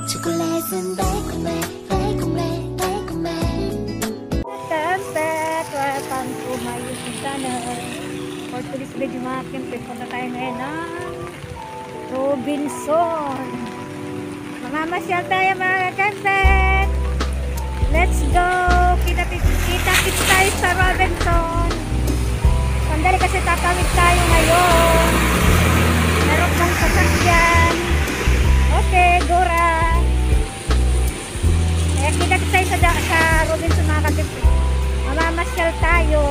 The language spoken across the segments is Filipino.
초콜릿은 달콤해 Tempet, welcome to my YouTube channel. For today's video mga kempet, punta tayo ngayon ng Robinson. Mamamasyal tayo mga kempet. Let's go! Kita-kits tayo sa Robinson. Sandali kasi tatawid tayo ngayon. Meron ng sasakyan. Okay, Gora. Kaya kita-kits tayo sa Robinson mga kempet. Mamamasyal tayo.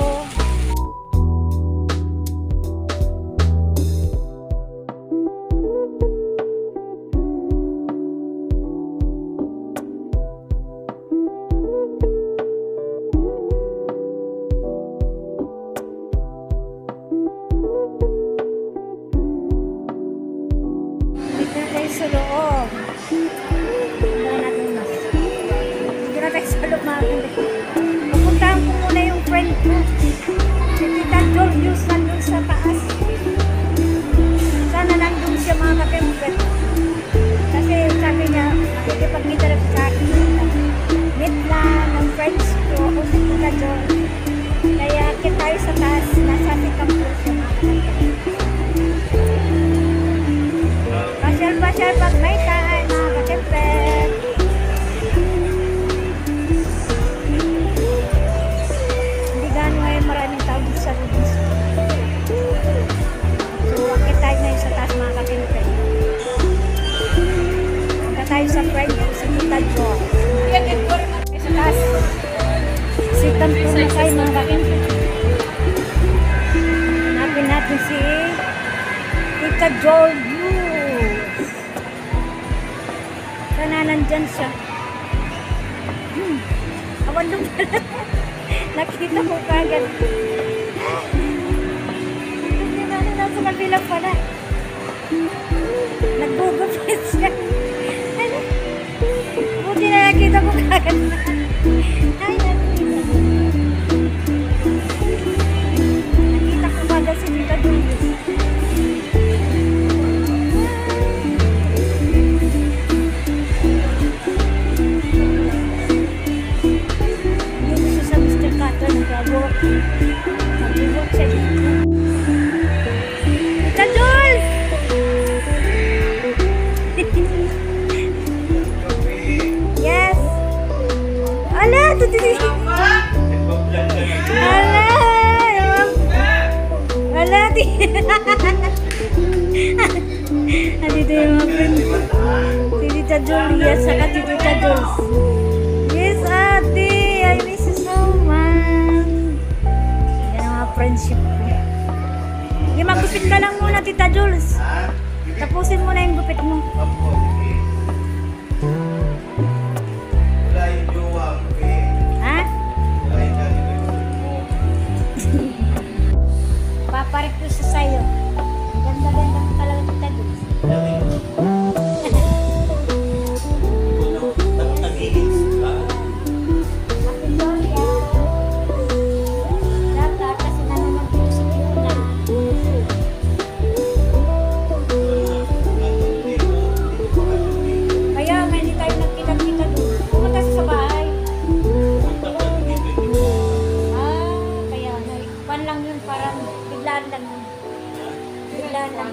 Sa loob. Wala natin mas. Hindi na tayo sa loob mga kaibigan. Pupuntahan ko muna yung friend ko. Si Tita Julius nandun sa taas. Sana nandun siya mga kaibigan. Kasi sabi niya, makikipag-meet na sa akin. Meet na ng friends ko o si Tita Julius. Kaya kita tayo sa taas. Nasa tikam po siya mga kaibigan. Pasyal pag may time mga kakempet. Hindi gano'n ngayon maraming tao sa Robinson. So akit tayo ngayon sa taas mga kakempet. Punta tayo sa friend ko sa Tita Jo. Sa taas sitam po na tayo mga kakempet. Hanapin natin si Tita Jo. Sana nandyan siya. Awan nung pala. Nakita ko kagad. Hindi na nasa kabilang pala. Nagbugupit siya. Buti na nakita ko kagad. Ay, nakita ko kagad si Tita Julius. Nag-work siya dito. Tita Jules! Yes! Ala! Ala! Ala! Andito yung mga friend. Si Tita Julius saka si Tita Jules. Yes, ate! I miss you so much. Friendship. Hindi, magupit ka lang muna, Tita Jules. Tapusin mo na yung gupit mo. Ha? Paparik ko siya sa'yo. Ganda-ganda mo talaga, Tita Jules.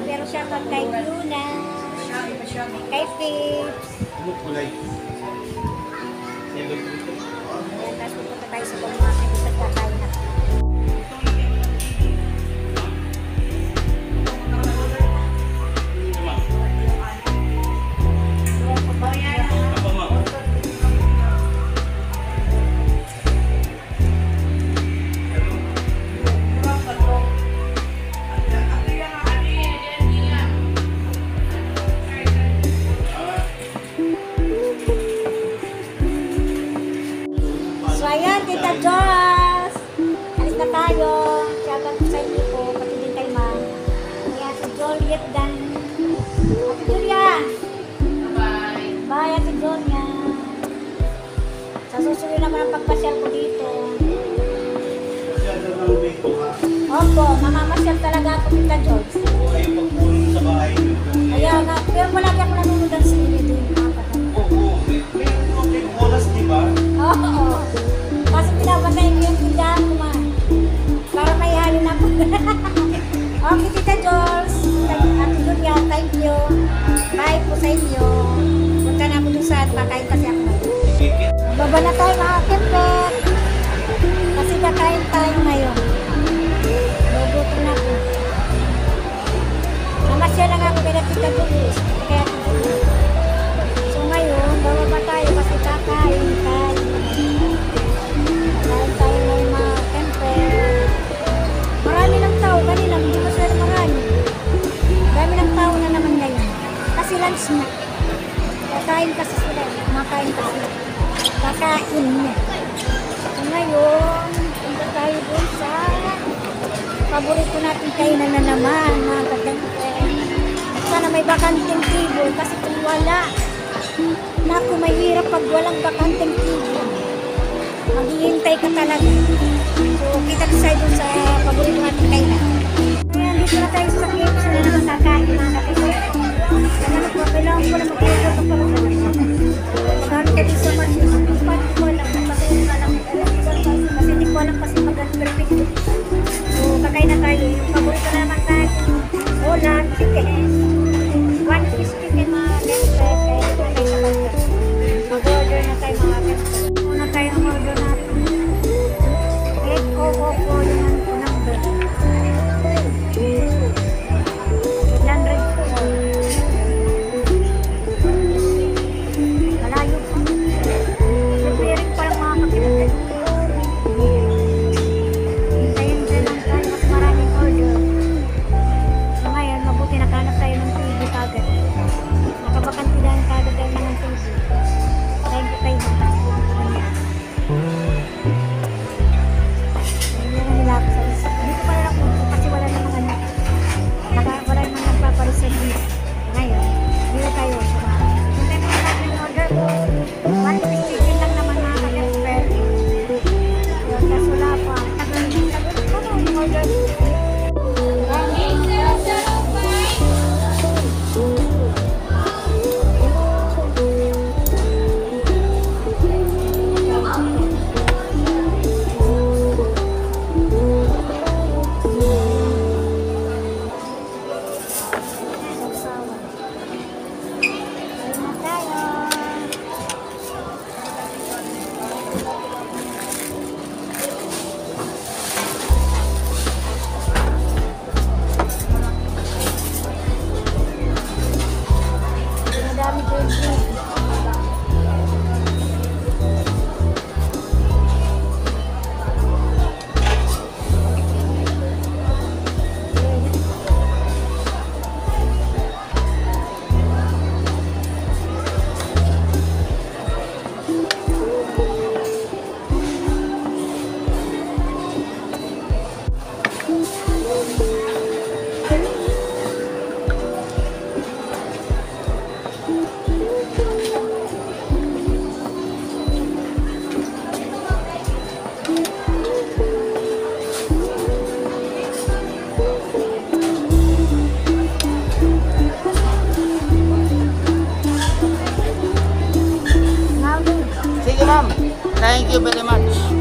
Pero siya kay Luna, kay Pips. Tapos pupunta tayo sa pamamakin sa tatay na. So ayan, Tita Jos, alis na tayo. Shoutout sa inyo po, pati din kay Ma. Ayan, si Juliet dan Ate Julia. Bye. Bye, Ate Julia. Sa susunod naman ang pagpasyal ko dito. Opo, mamamasyal talaga ako, Tita Jos. Ayaw pagpulong sa bahay. Kaya nga, pero malagi ako nanonood sa inyo din. sa inyo. Punta na ako dun sa pakain kasi ako. Baba na tayo mga kempet. Kasi kakain tayo ngayon. Lugutom na ako. Namasya lang ako kaya Tita Julius. Kaya Tita Julius. So ngayon, bababa tayo kasi kakain tayo. Kakain tayo ng mga kempet. Marami ng tao. Kanina, hindi masyado marami. Dami ng tao na naman ngayon. Kasi lunch na. Kakain kasi sila. Kumakain kasi. Kakain niya. So ngayon, punta tayo dun sa paborito natin kainan na naman, mga kaganteng. Sana may bakanteng table kasi kung wala, naku, mahirap pag walang bakanteng table. Maghihintay ka talaga. So, kita ko sa'yo dun sa paborito natin kainan. Ngayon, dito na tayo sa KFC na naman kakain, mga kaganteng. Kailangan ko, kailangan ko na mag-iigat ang paborito. Magkano ka din sa market, hindi ko alam, patuloy na lang. Kasi hindi ko alam kasi mag-perfect. So, kakain na tayo. Yung paborito na naman tayo. Ulam, chicken. One piece chicken, mga kempet. Kaya ito tayo sa market. Mag-order na tayo, mga kempet. Una tayo ang order natin. Egg coco po yung number. 800 po. Malayo po. Preparing pa lang mga kempet. Hintayin lang tayo. Mas maraming order. So ngayon, mabuti nakahanap tayo ng TV kagad. Nakabakantidahan kagad tayo ng TV. Thank you tayo. Ayun na nila ako sa isa. Dito pa rin ako kasi wala namang anak. Wala namang nagpapareserve dito. Ngayon, dito tayo. Hintayin mo natin yung order ko. One piece chicken lang naman mga kagad. Yun, kasi wala pa. Tagal pa yung order ko. Madami ko yung Sige ma'am, thank you very much.